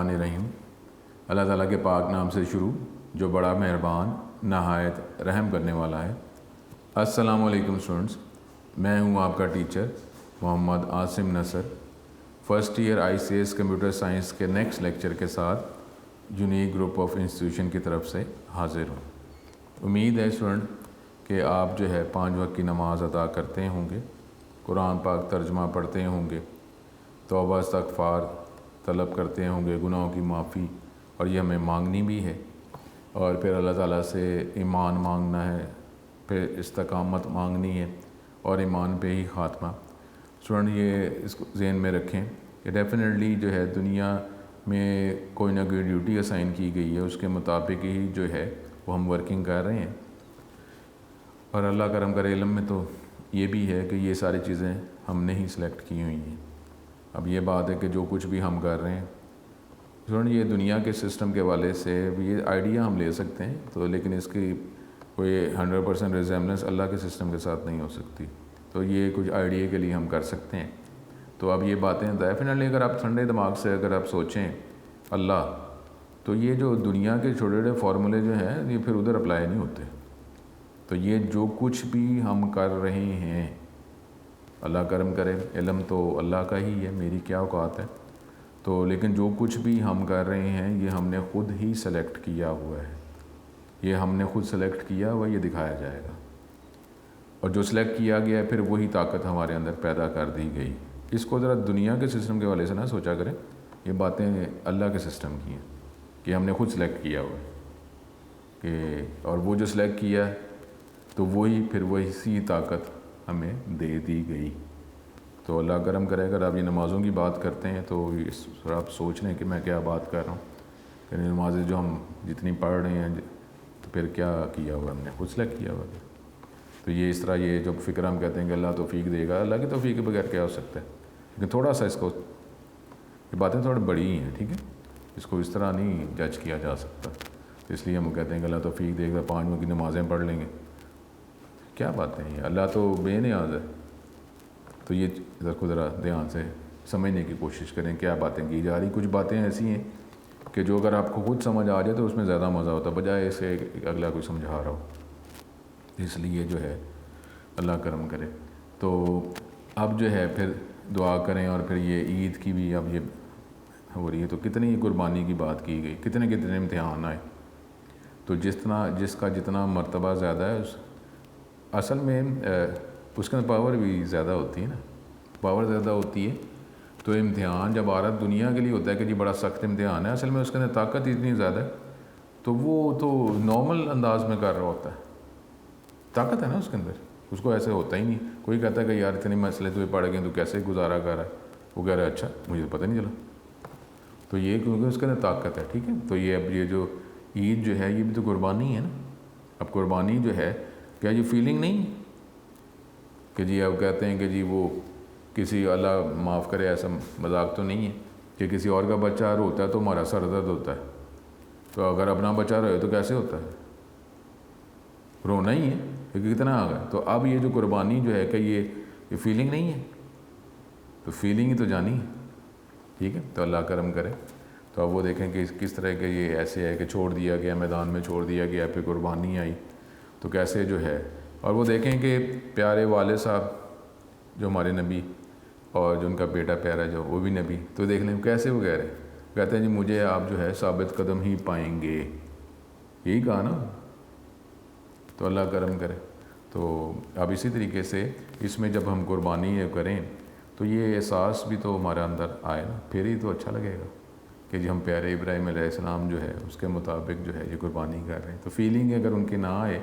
बिस्मिल्लाहिर्रहमानिर्रहीम। अल्लाह ताला के पाक नाम से शुरू जो बड़ा मेहरबान नहायत रहम करने वाला है। अस्सलामु अलैकुम स्टूडेंट्स, मैं हूं आपका teacher Mohammad Asim Nasar, first year ICS computer science के नेक्स्ट लेक्चर के साथ यूनिक ग्रुप ऑफ इंस्टीट्यूशन की तरफ से हाज़िर हूँ। उम्मीद है स्टूडेंट कि आप जो है 5 वक्त की नमाज़ अदा करते होंगे, कुरान पाक तर्जुमा पढ़ते होंगे, तौबा इस्तग़फ़ार तलब करते होंगे, गुनाहों की माफ़ी, और ये हमें मांगनी भी है। और फिर अल्लाह ताला से ईमान मांगना है, फिर इस्तकामत मांगनी है और ईमान पे ही ख़ात्मा। स्टूडेंट ये इसको ज़हन में रखें कि डेफ़िनेटली जो है दुनिया में कोई ना कोई ड्यूटी असाइन की गई है, उसके मुताबिक ही जो है वो हम वर्किंग कर रहे हैं। और अल्लाह करम करे इल्म में तो ये भी है कि ये सारी चीज़ें हमने ही सिलेक्ट की हुई हैं। अब ये बात है कि जो कुछ भी हम कर रहे हैं स्टूडेंट, ये दुनिया के सिस्टम के वाले से ये आइडिया हम ले सकते हैं तो, लेकिन इसकी कोई 100% रिजेम्बलेंस अल्लाह के सिस्टम के साथ नहीं हो सकती। तो ये कुछ आइडिया के लिए हम कर सकते हैं। तो अब ये बातें डेफिनेटली अगर आप ठंडे दिमाग से अगर आप सोचें अल्लाह, तो ये जो दुनिया के छोटे छोटे फार्मूले जो हैं ये फिर उधर अप्लाई नहीं होते। तो ये जो कुछ भी हम कर रहे हैं, अल्लाह करम करे, इल्म तो अल्लाह का ही है, मेरी क्या औकात है। तो लेकिन जो कुछ भी हम कर रहे हैं ये हमने ख़ुद ही सेलेक्ट किया हुआ है, ये हमने ख़ुद सेलेक्ट किया हुआ, ये दिखाया जाएगा। और जो सिलेक्ट किया गया है फिर वही ताकत हमारे अंदर पैदा कर दी गई। इसको ज़रा दुनिया के सिस्टम के वाले से ना सोचा करें, ये बातें अल्लाह के सिस्टम की हैं कि हमने ख़ुद सेलेक्ट किया हुआ है कि, और वो जो सिलेक्ट किया है तो वही फिर वही ताकत हमें दे दी गई। तो अल्लाह करम करे, अगर आप ये नमाज़ों की बात करते हैं तो इस आप सोच लें कि मैं क्या बात कर रहा हूँ कि नमाज़ें जो हम जितनी पढ़ रहे हैं तो फिर क्या किया हुआ हमने, खुद सेलेक्ट किया हुआ। तो ये इस तरह ये जो फ़िक्र हम कहते हैं कि अल्लाह तौफ़ीक देगा, अल्लाह की तौफ़ीक के बगैर क्या हो सकता है। लेकिन थोड़ा सा इसको, ये बातें थोड़ी बड़ी हैं, ठीक है, इसको इस तरह नहीं जज किया जा सकता। तो इसलिए हम कहते हैं कि अल्लाह तौफ़ीक देगा, 5 वक्त की नमाज़ें पढ़ लेंगे, क्या बातें हैं, अल्लाह तो बेनियाज़ है। तो ये इधर को ज़रा ध्यान से समझने की कोशिश करें क्या बातें की जा रही। कुछ बातें ऐसी हैं कि जो अगर आपको खुद समझ आ जाए तो उसमें ज़्यादा मज़ा होता है, बजाय इसे अगला कोई समझा रहा हो। इसलिए जो है अल्लाह करम करे। तो अब जो है फिर दुआ करें। और फिर ये ईद की भी अब ये हो रही है, तो कितनी कुर्बानी की बात की गई, कितने कितने इम्तिहान आए। तो जिसका जितना मर्तबा ज़्यादा है असल में उसके अंदर पावर भी ज़्यादा होती है ना, पावर ज़्यादा होती है। तो इम्तिहान जब आ रहा दुनिया के लिए होता है कि जी बड़ा सख्त इम्तिहान है, असल में उसके अंदर ताकत इतनी ज़्यादा है तो वो तो नॉर्मल अंदाज में कर रहा होता है, ताकत है ना उसके अंदर, उसको ऐसे होता ही नहीं। कोई कहता है कि यार इतने मसले तुझे पड़ गए तो कैसे गुजारा कर रहा है, वो कह रहा है अच्छा मुझे तो पता नहीं चला। तो ये क्योंकि उसके अंदर ताकत है, ठीक है। तो ये अब ये जो ईद जो है ये भी तो कुर्बानी है ना। अब कुर्बानी जो है, क्या ये फीलिंग नहीं कि जी अब कहते हैं कि जी वो किसी, अल्लाह माफ़ करे ऐसा मजाक तो नहीं है कि किसी और का बच्चा रोता है तो हमारा सर दर्द होता है, तो अगर अपना बच्चा रोए तो कैसे होता है, रोना ही है क्योंकि कितना आ गया। तो अब ये जो कुर्बानी जो है कि ये फीलिंग नहीं है, तो फीलिंग ही तो जानी है, ठीक है। तो अल्लाह करम करे। तो अब वो देखें कि किस तरह के ये ऐसे है कि छोड़ दिया गया, मैदान में छोड़ दिया गया, फिर कुर्बानी आई तो कैसे जो है। और वो देखें कि प्यारे वाले साहब जो हमारे नबी और जो उनका बेटा प्यारा जो वो भी नबी, तो देख लें कैसे वो कह रहे हैं, कहते हैं जी मुझे आप जो है साबित कदम ही पाएंगे, यही कहा ना। तो अल्लाह करम करे। तो अब इसी तरीके से इसमें जब हम कुर्बानी करें तो ये एहसास भी तो हमारे अंदर आए ना, फिर ही तो अच्छा लगेगा कि जी हम प्यारे इब्राहीम अलैहिस्सलाम जो है उसके मुताबिक जो है ये कुर्बानी कर रहे हैं। तो फीलिंग अगर उनकी ना आए,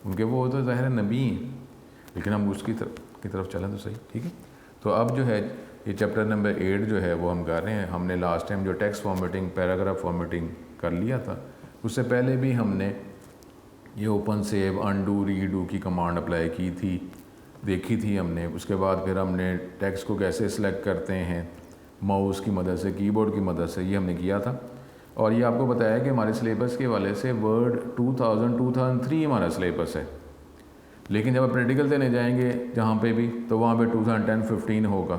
उनके वो तो ज़ाहिर नबी हैं, लेकिन हम उसकी तरफ चलें तो सही, ठीक है। तो अब जो है ये चैप्टर नंबर 8 जो है वो हम कर रहे हैं। हमने लास्ट टाइम जो टेक्स्ट फॉर्मेटिंग, पैराग्राफ फॉर्मेटिंग कर लिया था, उससे पहले भी हमने ये ओपन सेव, अनडू, रीडू की कमांड अप्लाई की थी, देखी थी हमने। उसके बाद फिर हमने टेक्स्ट को कैसे सिलेक्ट करते हैं माउस की मदद से, कीबोर्ड की मदद से, ये हमने किया था। और ये आपको बताया कि हमारे सिलेबस के वाले से वर्ड 2003 हमारा सिलेबस है, लेकिन जब आप प्रैक्टिकल देने जाएंगे जहाँ पे भी, तो वहाँ पे 2010-15 होगा।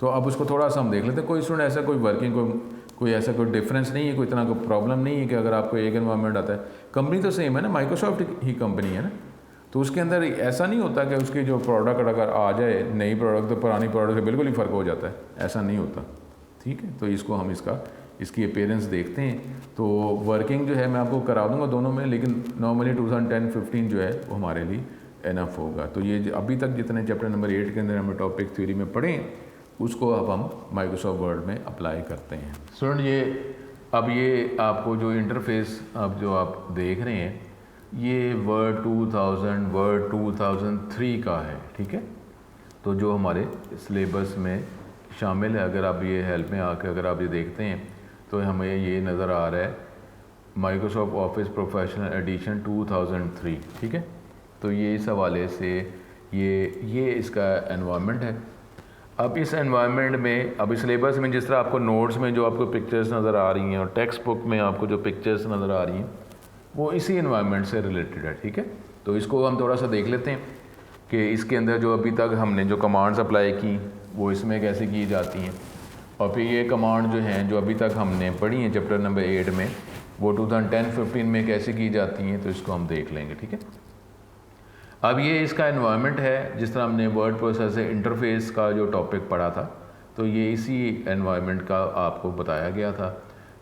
तो अब उसको थोड़ा सा हम देख लेते हैं। कोई स्टूडेंट ऐसा कोई वर्किंग कोई ऐसा कोई डिफरेंस नहीं है, कोई इतना कोई प्रॉब्लम नहीं है कि अगर आपको एक एनवायरनमेंट आता है, कंपनी तो सेम है ना, माइक्रोसॉफ्ट ही कंपनी है ना, तो उसके अंदर ऐसा नहीं होता कि उसकी जो प्रोडक्ट अगर आ जाए नई प्रोडक्ट तो पुरानी प्रोडक्ट से बिल्कुल ही फ़र्क हो जाता है, ऐसा नहीं होता। ठीक है, तो इसको हम इसकी अपीयरेंस देखते हैं। तो वर्किंग जो है मैं आपको करा दूंगा दोनों में, लेकिन नॉर्मली 2010-15 जो है वो हमारे लिए इनफ होगा। तो ये अभी तक जितने चैप्टर नंबर 8 के अंदर हमें टॉपिक थ्योरी में पढ़े उसको अब हम माइक्रोसॉफ्ट वर्ड में अप्लाई करते हैं। स्टूडेंट ये आपको जो इंटरफेस अब जो आप देख रहे हैं ये वर्ड 2000 वर्ड 2003 का है। ठीक है, तो जो हमारे सिलेबस में शामिल है, अगर आप ये हेल्प में आकर अगर आप ये देखते हैं तो हमें ये नज़र आ रहा है माइक्रोसॉफ्ट ऑफिस प्रोफेशनल एडिशन 2003। ठीक है, तो ये इस हवाले से ये इसका एनवायरनमेंट है। अब इस एनवायरनमेंट में अभी सिलेबस में जिस तरह आपको नोट्स में जो आपको पिक्चर्स नज़र आ रही हैं और टेक्स्ट बुक में आपको जो पिक्चर्स नज़र आ रही हैं वो इसी एनवायरनमेंट से रिलेटेड है। ठीक है, तो इसको हम थोड़ा सा देख लेते हैं कि इसके अंदर जो अभी तक हमने जो कमांड्स अप्लाई की वो इसमें कैसे की जाती हैं, और फिर ये कमांड जो हैं जो अभी तक हमने पढ़ी हैं चैप्टर नंबर 8 में वो 2010-15 में कैसे की जाती हैं, तो इसको हम देख लेंगे। ठीक है, अब ये इसका एनवायरनमेंट है जिस तरह हमने वर्ड प्रोसेसर इंटरफेस का जो टॉपिक पढ़ा था, तो ये इसी एनवायरनमेंट का आपको बताया गया था,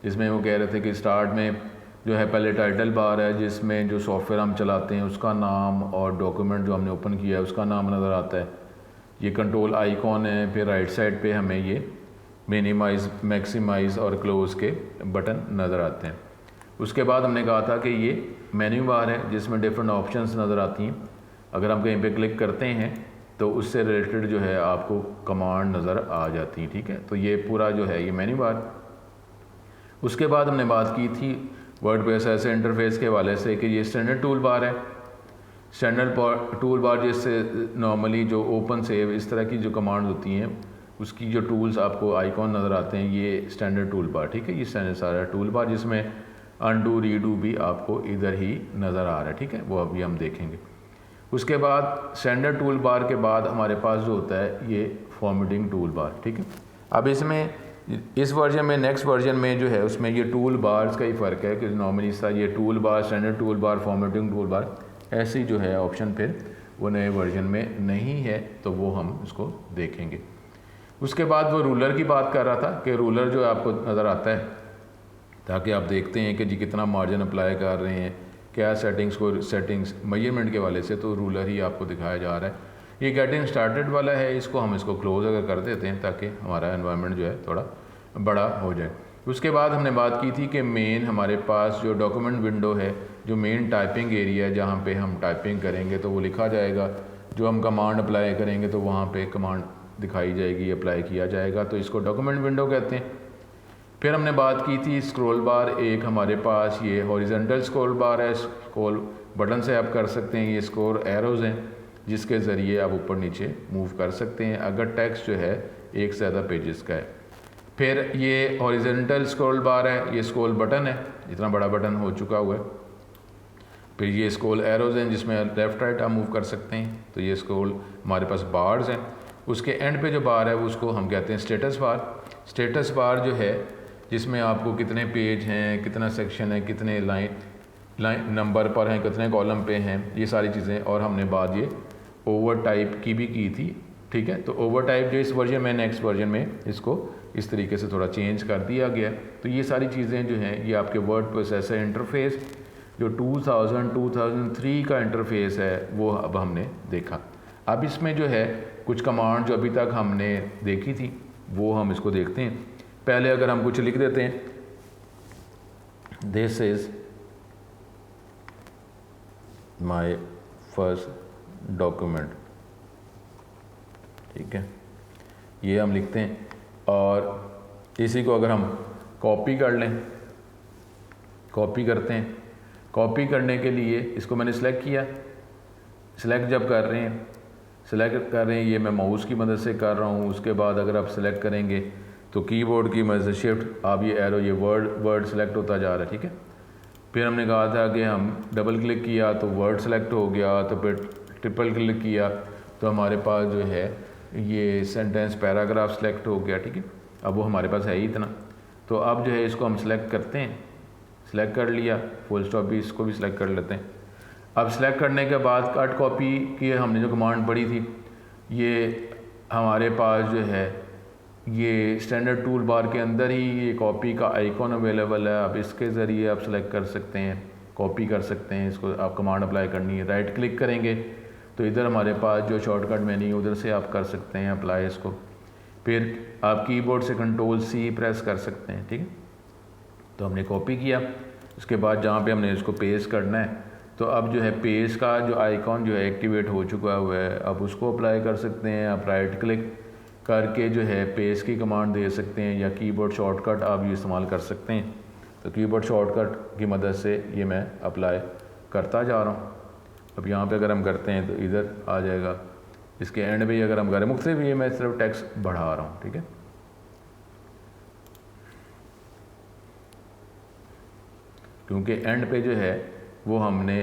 जिसमें वो कह रहे थे कि स्टार्ट में जो है पहले टाइटल बार है जिसमें जो सॉफ्टवेयर हम चलाते हैं उसका नाम और डॉक्यूमेंट जो हमने ओपन किया है उसका नाम नज़र आता है। ये कंट्रोल आइकॉन है, फिर राइट साइड पे हमें ये मिनिमाइज़, मैक्सिमाइज़ और क्लोज़ के बटन नज़र आते हैं। उसके बाद हमने कहा था कि ये मेन्यू बार है जिसमें डिफरेंट ऑप्शंस नज़र आती हैं। अगर हम कहीं पे क्लिक करते हैं तो उससे रिलेटेड जो है आपको कमांड नज़र आ जाती है। ठीक है, तो ये पूरा जो है ये मेन्यू बार। उसके बाद हमने बात की थी वर्ड प्रोसेसर इंटरफेस के हवाले से कि ये स्टैंडर्ड टूल बार है। स्टैंडर्ड टूल बार जिससे नॉर्मली जो ओपन सेव इस तरह की जो कमांड होती हैं उसकी जो टूल्स आपको आइकॉन नज़र आते हैं ये स्टैंडर्ड टूल बार। ठीक है, ये स्टैंडर्ड सारा टूल बार जिसमें अनडू रीडू भी आपको इधर ही नज़र आ रहा है। ठीक है, वो अभी हम देखेंगे। उसके बाद स्टैंडर्ड टूल बार के बाद हमारे पास जो होता है ये फॉर्मेटिंग टूल बार। ठीक है, अब इसमें इस वर्जन में नेक्स्ट वर्जन में जो है उसमें ये टूल बार्स का ही फ़र्क है कि नॉर्मली इस तरह ये tool bar, standard tool bar, formatting tool bar ऐसी जो है ऑप्शन फिर वो नए वर्जन में नहीं है, तो वो हम इसको देखेंगे। उसके बाद वो रूलर की बात कर रहा था कि रूलर जो आपको नज़र आता है ताकि आप देखते हैं कि जी कितना मार्जिन अप्लाई कर रहे हैं, क्या सेटिंग्स मेजरमेंट के वाले से, तो रूलर ही आपको दिखाया जा रहा है। ये गेटिंग स्टार्टेड वाला है, हम इसको क्लोज अगर कर देते हैं ताकि हमारा एनवायरनमेंट जो है थोड़ा बड़ा हो जाए। उसके बाद हमने बात की थी कि मेन हमारे पास जो डॉक्यूमेंट विंडो है, जो मेन टाइपिंग एरिया है जहाँ पे हम टाइपिंग करेंगे तो वो लिखा जाएगा, जो हम कमांड अप्लाई करेंगे तो वहाँ पे कमांड दिखाई जाएगी, अप्लाई किया जाएगा, तो इसको डॉक्यूमेंट विंडो कहते हैं। फिर हमने बात की थी स्क्रॉल बार, एक हमारे पास ये हॉरिजॉन्टल स्क्रॉल बार है, स्क्रॉल बटन से आप कर सकते हैं, ये स्क्रॉल एरोज़ हैं जिसके ज़रिए आप ऊपर नीचे मूव कर सकते हैं अगर टेक्स्ट जो है एक से ज़्यादा पेजेस का है। फिर ये हॉरिजॉन्टल स्क्रॉल बार है, ये स्क्रॉल बटन है, इतना बड़ा बटन हो चुका हुआ है। फिर ये स्क्रॉल एरोज़ हैं जिसमें लेफ़्ट राइट आप मूव कर सकते हैं, तो ये स्क्रॉल हमारे पास बार्स हैं। उसके एंड पे जो बार है उसको हम कहते हैं स्टेटस बार। स्टेटस बार जो है जिसमें आपको कितने पेज हैं, कितना सेक्शन है, कितने लाइन नंबर पर हैं, कितने कॉलम पे हैं, ये सारी चीज़ें। और हमने बात ये ओवर टाइप की भी की थी। ठीक है, तो ओवर टाइप जो इस वर्जन में नेक्स्ट वर्जन में इसको इस तरीके से थोड़ा चेंज कर दिया गया। तो ये सारी चीज़ें जो हैं ये आपके वर्ड प्रोसेसर इंटरफेस जो 2003 का इंटरफेस है वो अब हमने देखा। अब इसमें जो है कुछ कमांड जो अभी तक हमने देखी थी वो हम इसको देखते हैं। पहले अगर हम कुछ लिख देते हैं, this is my first document, ठीक है, ये हम लिखते हैं। और इसी को अगर हम कॉपी कर लें, कॉपी करते हैं, कॉपी करने के लिए इसको मैंने सिलेक्ट किया। सिलेक्ट जब कर रहे हैं ये मैं माउस की मदद से कर रहा हूँ। उसके बाद अगर आप सिलेक्ट करेंगे तो कीबोर्ड की मदद से शिफ्ट, आप ये एरो, ये वर्ड सेलेक्ट होता जा रहा है। ठीक है, फिर हमने कहा था कि हम डबल क्लिक किया तो वर्ड सेलेक्ट हो गया, तो फिर ट्रिपल क्लिक किया तो हमारे पास जो है ये सेंटेंस पैराग्राफ सेलेक्ट हो गया। ठीक है, अब वो हमारे पास है ही इतना। तो अब जो है इसको हम सिलेक्ट करते हैं, सिलेक्ट कर लिया, फुल स्टॉप भी इसको भी सिलेक्ट कर लेते हैं। अब सिलेक्ट करने के बाद कट कॉपी की हमने जो कमांड पढ़ी थी, ये हमारे पास जो है ये स्टैंडर्ड टूल बार के अंदर ही ये कॉपी का आइकॉन अवेलेबल है। आप इसके ज़रिए आप सेलेक्ट कर सकते हैं, कॉपी कर सकते हैं। इसको आप कमांड अप्लाई करनी है, राइट क्लिक करेंगे तो इधर हमारे पास जो शॉर्टकट मेन्यू उधर से आप कर सकते हैं अप्लाई इसको। फिर आप कीबोर्ड से कंट्रोल-C प्रेस कर सकते हैं, ठीक है। तो हमने कॉपी किया, उसके बाद जहाँ पे हमने इसको पेस्ट करना है, तो अब जो है पेस्ट का जो आइकॉन जो है एक्टिवेट हो चुका हुआ है, अब उसको अप्लाई कर सकते हैं। आप राइट क्लिक करके जो है पेस्ट की कमांड दे सकते हैं या कीबोर्ड शॉर्टकट आप ये इस्तेमाल कर सकते हैं। तो कीबोर्ड शॉर्टकट की मदद से ये मैं अप्लाई करता जा रहा हूँ। अब यहाँ पे अगर हम करते हैं तो इधर आ जाएगा, इसके एंड पे अगर हम करें मुख्तलिफ, ये मैं सिर्फ टेक्स्ट बढ़ा रहा हूँ, ठीक है। क्योंकि एंड पे जो है वो हमने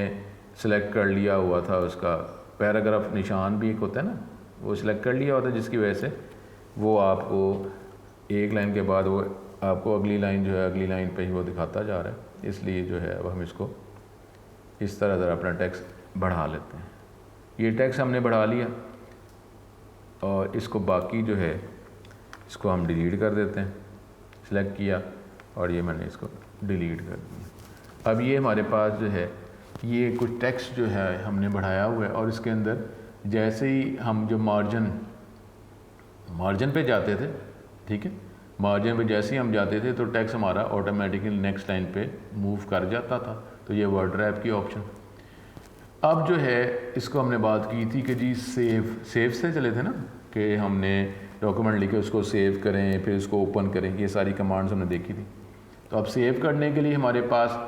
सेलेक्ट कर लिया हुआ था, उसका पैराग्राफ निशान भी एक होता है ना, वो सिलेक्ट कर लिया होता है, जिसकी वजह से वो आपको एक लाइन के बाद वो आपको अगली लाइन जो है अगली लाइन पे ही वो दिखाता जा रहा है। इसलिए जो है अब हम इसको इस तरह ज़रा अपना टेक्स्ट बढ़ा लेते हैं। ये टेक्स्ट हमने बढ़ा लिया और इसको बाकी जो है इसको हम डिलीट कर देते हैं। सिलेक्ट किया और ये मैंने इसको डिलीट कर दिया। अब ये हमारे पास जो है ये कुछ टेक्स्ट जो है हमने बढ़ाया हुआ है और इसके अंदर जैसे ही हम जो मार्जिन पे जाते थे, ठीक है, मार्जिन पे जैसे ही हम जाते थे तो टेक्स्ट हमारा ऑटोमेटिकली नेक्स्ट लाइन पे मूव कर जाता था। तो ये वर्ड रैप की ऑप्शन। अब जो है इसको हमने बात की थी कि जी सेव से चले थे ना, कि हमने डॉक्यूमेंट लिखे उसको सेव करें फिर उसको ओपन करें, ये सारी कमांड्स हमने देखी थी। तो अब सेव करने के लिए हमारे पास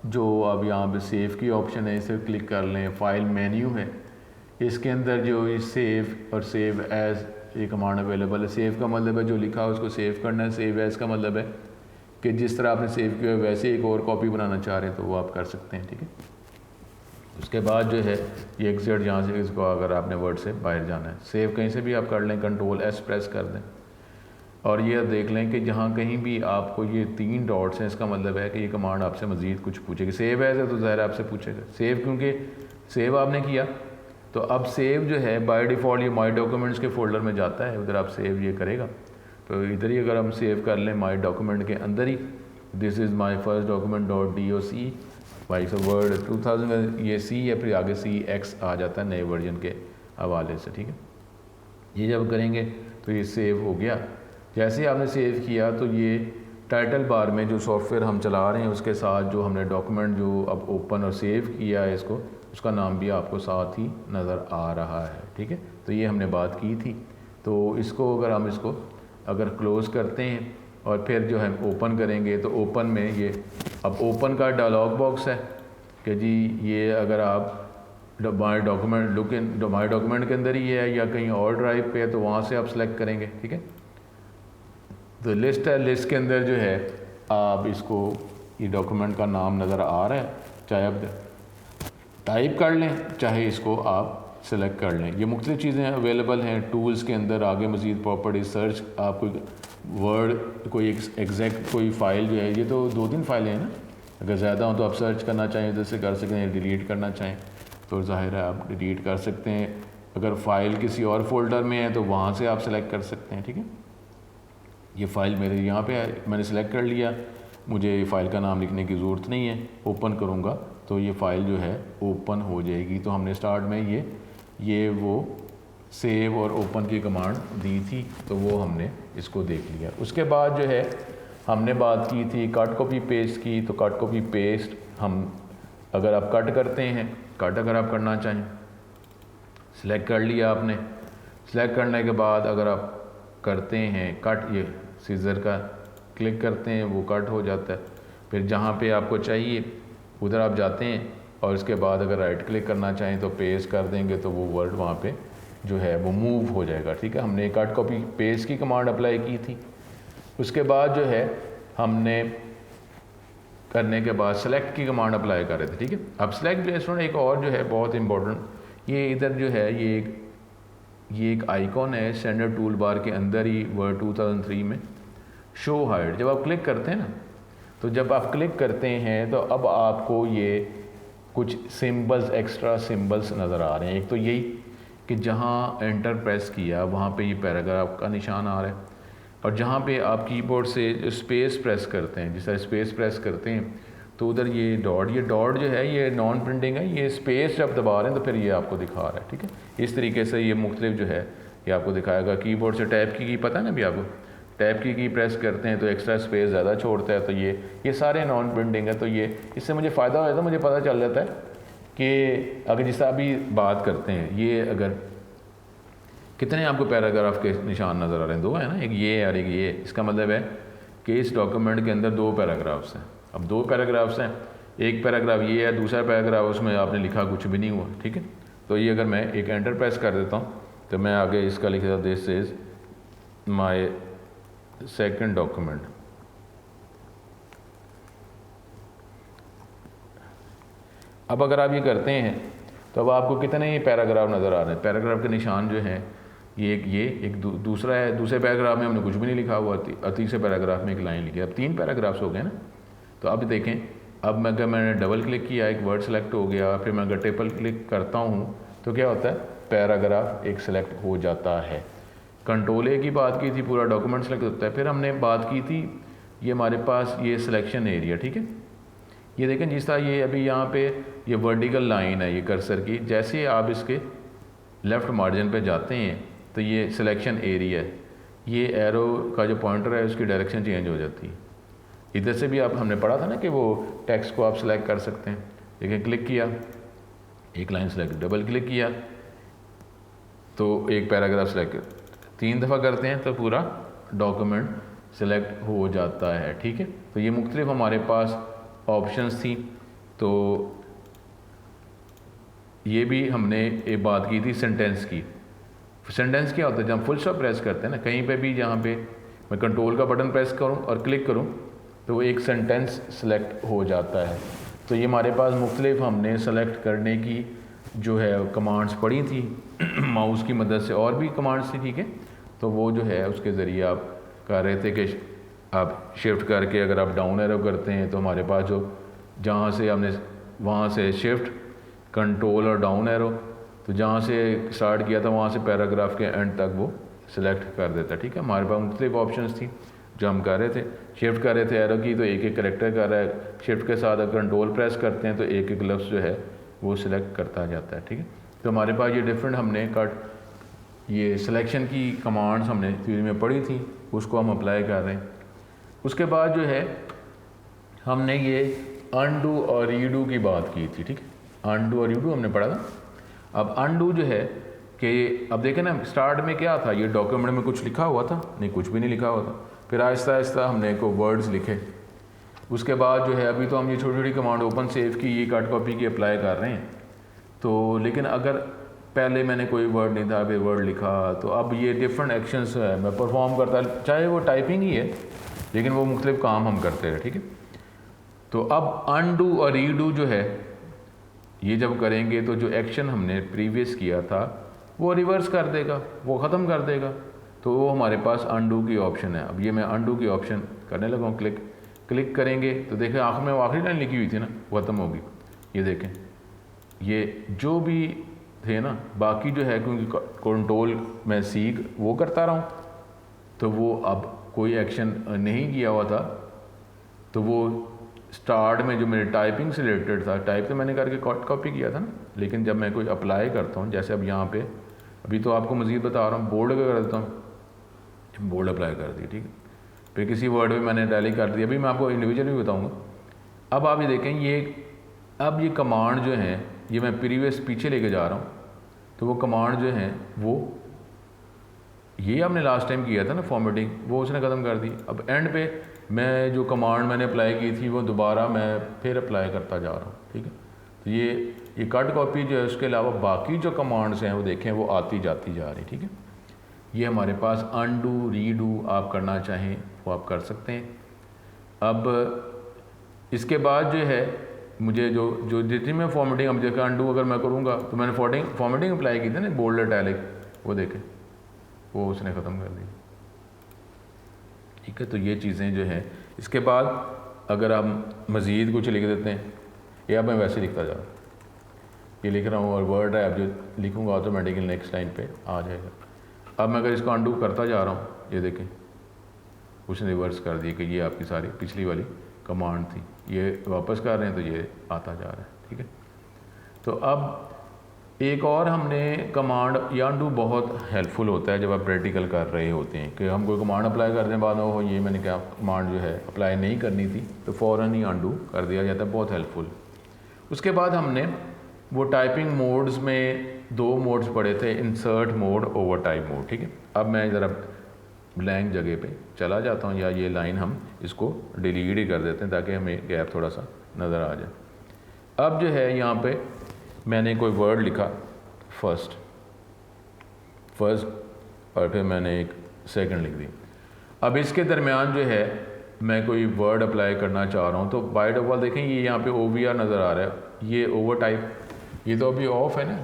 जो अब यहाँ पे सेव की ऑप्शन है, इसे क्लिक कर लें। फाइल मेन्यू है, इसके अंदर जो ये सेव और सेव एज़ ये कमांड अवेलेबल है। सेव का मतलब है जो लिखा है उसको सेव करना है। सेव एज़ का मतलब है कि जिस तरह आपने सेव किया है वैसे एक और कॉपी बनाना चाह रहे हैं तो वो आप कर सकते हैं, ठीक है। उसके बाद जो है ये एग्जिट, यहाँ से इसको अगर आपने वर्ड से बाहर जाना है, सेव कहीं से भी आप कर लें, कंट्रोल-S प्रेस कर दें और ये देख लें कि जहाँ कहीं भी आपको ये 3 डॉट्स हैं, इसका मतलब है कि ये कमांड आपसे मज़ीद कुछ पूछेगी। सेव एज़ है तो ज़ाहिर आपसे पूछेगा सेव, क्योंकि सेव आपने किया तो अब सेव जो है बाय डिफ़ॉल्ट ये माई डॉक्यूमेंट्स के फोल्डर में जाता है, उधर आप सेव ये करेगा। तो इधर ही अगर हम सेव कर लें माई डॉक्यूमेंट के अंदर ही, this is my first document .doc बाइक्स वर्ड 2000, ये सी है फिर आगे CX आ जाता है नए वर्जन के हवाले से, ठीक है। ये जब करेंगे तो ये सेव हो गया। जैसे ही आपने सेव किया तो ये टाइटल बार में जो सॉफ्टवेयर हम चला रहे हैं उसके साथ जो हमने डॉक्यूमेंट जो अब ओपन और सेव किया है इसको, उसका नाम भी आपको साथ ही नज़र आ रहा है, ठीक है। तो ये हमने बात की थी। तो इसको अगर हम इसको अगर क्लोज़ करते हैं और फिर जो है ओपन करेंगे तो ओपन में ये अब ओपन का डायलॉग बॉक्स है कि जी ये अगर आप माई document look in my document के अंदर ही है या कहीं और ड्राइव पे है तो वहाँ से आप सेलेक्ट करेंगे, ठीक है। तो लिस्ट है, लिस्ट के अंदर जो है आप इसको ये डॉक्यूमेंट का नाम नज़र आ रहा है, चाहे आप टाइप कर लें चाहे इसको आप सेलेक्ट कर लें। ये मुख्तलिफ़ चीज़ें अवेलेबल हैं टूल्स के अंदर। आगे मज़ीद प्रॉपर्टी सर्च, आप कोई वर्ड कोई एग्जैक्ट कोई फ़ाइल जो है, ये तो 2-3 फाइलें हैं ना, अगर ज़्यादा हो तो आप सर्च करना चाहें इधर से कर सकते हैं, डिलीट करना चाहें तो ज़ाहिर है आप डिलीट कर सकते हैं। अगर फ़ाइल किसी और फोल्डर में है तो वहाँ से आप सेलेक्ट कर सकते हैं, ठीक है। ये फ़ाइल मेरे यहाँ पे है, मैंने सेलेक्ट कर लिया, मुझे फ़ाइल का नाम लिखने की ज़रूरत नहीं है। ओपन करूँगा तो ये फ़ाइल जो है ओपन हो जाएगी। तो हमने स्टार्ट में ये वो सेव और ओपन की कमांड दी थी तो वो हमने इसको देख लिया। उसके बाद जो है हमने बात की थी कट कॉपी पेस्ट की। तो कट कॉपी पेस्ट हम अगर आप कट करते हैं, कट अगर आप करना चाहें, सिलेक्ट कर लिया आपने, सिलेक्ट करने के बाद अगर आप करते हैं कट, ये सीज़र का क्लिक करते हैं वो कट हो जाता है। फिर जहाँ पे आपको चाहिए उधर आप जाते हैं और इसके बाद अगर राइट क्लिक करना चाहें तो पेस्ट कर देंगे तो वो वर्ड वहाँ पे जो है वो मूव हो जाएगा, ठीक है। हमने कट कॉपी पेस्ट की कमांड अप्लाई की थी। उसके बाद जो है हमने करने के बाद सेलेक्ट की कमांड अप्लाई कर रहे थे, ठीक है। अब सेलेक्ट बेस्ड ऑन एक और जो है बहुत इंपॉर्टेंट, ये इधर जो है ये एक आइकॉन है स्टैंडर्ड टूल बार के अंदर ही वर्ड 2003 में शो हाइड, जब आप क्लिक करते हैं ना, तो जब आप क्लिक करते हैं तो अब आपको ये कुछ सिंबल्स, एक्स्ट्रा सिंबल्स नज़र आ रहे हैं। एक तो यही कि जहाँ एंटर प्रेस किया वहाँ पे ये पैराग्राफ का निशान आ रहा है, और जहाँ पे आप कीबोर्ड से जो स्पेस प्रेस करते हैं, जिस तरह स्पेस प्रेस करते हैं तो उधर ये डॉट जो है ये नॉन प्रिंटिंग है, ये स्पेस जब दबा रहे हैं तो फिर ये आपको दिखा रहा है। ठीक है, इस तरीके से ये मुख्तलिफ जो है ये आपको दिखाएगा। कीबोर्ड से टैब की पता है ना, भी आपको टैब की प्रेस करते हैं तो एक्स्ट्रा स्पेस ज़्यादा छोड़ता है, तो ये सारे नॉन प्रिंटिंग है। तो ये इससे मुझे फ़ायदा हो जाता है, मुझे पता चल जाता है कि अगर जिस तरह अभी बात करते हैं, ये अगर कितने आपको पैराग्राफ के निशान नज़र आ रहे हैं, 2 है ना, एक ये और एक ये, इसका मतलब है कि इस डॉक्यूमेंट के अंदर 2 पैराग्राफ्स हैं। अब 2 पैराग्राफ्स हैं, एक पैराग्राफ ये है, दूसरा पैराग्राफ उसमें आपने लिखा कुछ भी नहीं हुआ। ठीक है, तो ये अगर मैं एक एंटर प्रेस कर देता हूँ तो मैं आगे इसका लिख देता, this is my second document. अब अगर आप ये करते हैं तो अब आपको कितने ही पैराग्राफ नज़र आ रहे हैं। पैराग्राफ के निशान जो हैं ये दूसरा है, दूसरे पैराग्राफ में हमने कुछ भी नहीं लिखा हुआ, तीसरे पैराग्राफ में एक लाइन लिखी। अब 3 पैराग्राफ्स हो गए ना। तो अब देखें, अब अगर मैंने डबल क्लिक किया, एक वर्ड सेलेक्ट हो गया, फिर मैं अगर ट्रिपल क्लिक करता हूँ तो क्या होता है, पैराग्राफ एक सेलेक्ट हो जाता है। कंट्रोल ए की बात की थी, पूरा डॉक्यूमेंट सेलेक्ट होता है। फिर हमने बात की थी ये हमारे पास ये सिलेक्शन एरिया। ठीक है, ये देखें जिस तरह ये अभी यहाँ पे ये वर्टिकल लाइन है ये कर्सर की, जैसे आप इसके लेफ़्ट मार्जिन पे जाते हैं तो ये सिलेक्शन एरिया है, ये एरो का जो पॉइंटर है उसकी डायरेक्शन चेंज हो जाती है। इधर से भी आप हमने पढ़ा था ना कि वो टेक्स्ट को आप सेलेक्ट कर सकते हैं। देखिए क्लिक किया, एक लाइन सेलेक्ट, डबल क्लिक किया तो एक पैराग्राफ सेलेक्ट, 3 दफ़ा करते हैं तो पूरा डॉक्यूमेंट सेलेक्ट हो जाता है। ठीक है, तो ये मुख्तलिफ हमारे पास ऑप्शंस थी। तो ये भी हमने एक बात की थी सेंटेंस की। सेंटेंस क्या होता है, जब फुल स्टॉप प्रेस करते हैं ना, कहीं पे भी जहाँ पे मैं कंट्रोल का बटन प्रेस करूँ और क्लिक करूँ तो वो एक सेंटेंस सेलेक्ट हो जाता है। तो ये हमारे पास मुख्तलिफ हमने सेलेक्ट करने की जो है कमांड्स पढ़ी थी माउस की मदद से, और भी कमांड्स थी। ठीक है, तो वो जो है उसके ज़रिए आप कर रहे थे कि आप शिफ्ट करके अगर आप डाउन एरो करते हैं तो हमारे पास जो जहाँ से हमने वहाँ से शिफ्ट, कंट्रोल और डाउन एरो, तो जहाँ से स्टार्ट किया था वहाँ से पैराग्राफ के एंड तक वो सिलेक्ट कर देता। ठीक है, हमारे पास मुख्तलिफ ऑप्शंस थी जो हम कर रहे थे। शिफ्ट कर रहे थे एरो की तो एक एक करेक्टर कर रहा है, शिफ्ट के साथ अगर कंट्रोल प्रेस करते हैं तो एक एक लफ्ज़ जो है वो सिलेक्ट करता जाता है। ठीक है, तो हमारे पास ये डिफरेंट हमने ये सिलेक्शन की कमांड्स हमने थ्योरी में पढ़ी थी, उसको हम अप्लाई कर रहे हैं। उसके बाद जो है हमने ये अनडू और रीडू की बात की थी। ठीक है, अनडू और रीडू हमने पढ़ा था। अब अनडू जो है कि अब देखें ना, स्टार्ट में क्या था, ये डॉक्यूमेंट में कुछ लिखा हुआ था नहीं, कुछ भी नहीं लिखा हुआ था। फिर आहिस्ता आहिस्ता हमने को वर्ड्स लिखे। उसके बाद जो है अभी तो हम ये छोटी छोटी कमांड ओपन सेव की, ये कट कॉपी की अप्लाई कर रहे हैं। तो लेकिन अगर पहले मैंने कोई वर्ड नहीं था, अभी वर्ड लिखा, तो अब ये डिफरेंट एक्शंस है मैं परफॉर्म करता, चाहे वो टाइपिंग ही है लेकिन वो मुख्तलिफ काम हम करते हैं। ठीक है, तो अब अनडू और रीडू जो है ये जब करेंगे तो जो एक्शन हमने प्रीवियस किया था वो रिवर्स कर देगा, वो ख़त्म कर देगा। तो वो हमारे पास अनडू की ऑप्शन है। अब ये मैं अनडू की ऑप्शन करने लगा हूँ, क्लिक करेंगे तो देखें आखिर में वो आखिरी लाइन लिखी हुई थी ना, वो ख़त्म होगी। ये देखें, ये जो भी थे ना, बाकी जो है क्योंकि कंट्रोल मैं सीख वो करता रहा हूँ तो वो अब कोई एक्शन नहीं किया हुआ था। तो वो स्टार्ट में जो मेरे टाइपिंग से रिलेटेड था, टाइप तो मैंने करके कॉपी किया था ना, लेकिन जब मैं कोई अप्लाई करता हूँ, जैसे अब यहाँ पे अभी तो आपको मज़ीद बता रहा हूँ, बोल्ड का कर देता हूँ, बोल्ड अप्लाई कर दिया। ठीक है, फिर किसी वर्ड में मैंने टैली कर दिया, अभी मैं आपको इंडिविजुअल भी बताऊँगा। अब आप ये देखें, अब ये कमांड जो है ये मैं प्रीवियस पीछे लेके जा रहा हूँ, तो वो कमांड जो है वो ये आपने लास्ट टाइम किया था ना फॉर्मेटिंग, वो उसने ख़त्म कर दी। अब एंड पे मैं जो कमांड मैंने अप्लाई की थी वो दोबारा मैं फिर अप्लाई करता जा रहा हूँ। ठीक है, तो ये कट कॉपी जो है, उसके अलावा बाकी जो कमांड्स हैं वो देखें वो आती जाती जा रही। ठीक है, ये हमारे पास अनडू रीडू आप करना चाहें वो आप कर सकते हैं। अब इसके बाद जो है मुझे जो जितनी मैं फॉर्मेटिंग, अब देखा अनडू अगर मैं करूँगा तो मैंने फॉर्मेटिंग अप्लाई की थी ना, बोल्ड इटैलिक, वो देखें वो उसने ख़त्म कर दी। ठीक है। तो ये चीज़ें जो हैं, इसके बाद अगर हम मज़ीद कुछ लिख देते हैं, या मैं वैसे लिखता जा रहा हूँ, ये लिख रहा हूँ और वर्ड है, अब जो लिखूँगा ऑटोमेटिकली नेक्स्ट लाइन पे आ जाएगा। अब मैं अगर इसको अंडू करता जा रहा हूँ, ये देखें उसने रिवर्स कर दिया कि ये आपकी सारी पिछली वाली कमांड थी, ये वापस कर रहे हैं तो ये आता जा रहा है, ठीक है। तो अब एक और हमने कमांड, या अंडू बहुत हेल्पफुल होता है जब आप प्रैक्टिकल कर रहे होते हैं कि हम कोई कमांड अप्लाई करने के बाद हो ये मैंने क्या कमांड जो है अप्लाई नहीं करनी थी, तो फ़ौरन ही अंडू कर दिया जाता है, बहुत हेल्पफुल। उसके बाद हमने वो टाइपिंग मोड्स में 2 मोड्स पढ़े थे, insert mode, over type mode, ठीक है। अब मैं ज़रा ब्लैंक जगह पे चला जाता हूँ, या ये लाइन हम इसको डिलीट ही कर देते हैं ताकि हमें गैप थोड़ा सा नज़र आ जाए। अब जो है यहाँ पे मैंने कोई वर्ड लिखा फर्स्ट, और फिर मैंने एक सेकंड लिख दी। अब इसके दरमियान जो है मैं कोई वर्ड अप्लाई करना चाह रहा हूँ, तो बाय डिफ़ॉल्ट देखें ये यहाँ पे OVR नज़र आ रहा है, ये ओवर टाइप, ये तो अभी ऑफ है ना,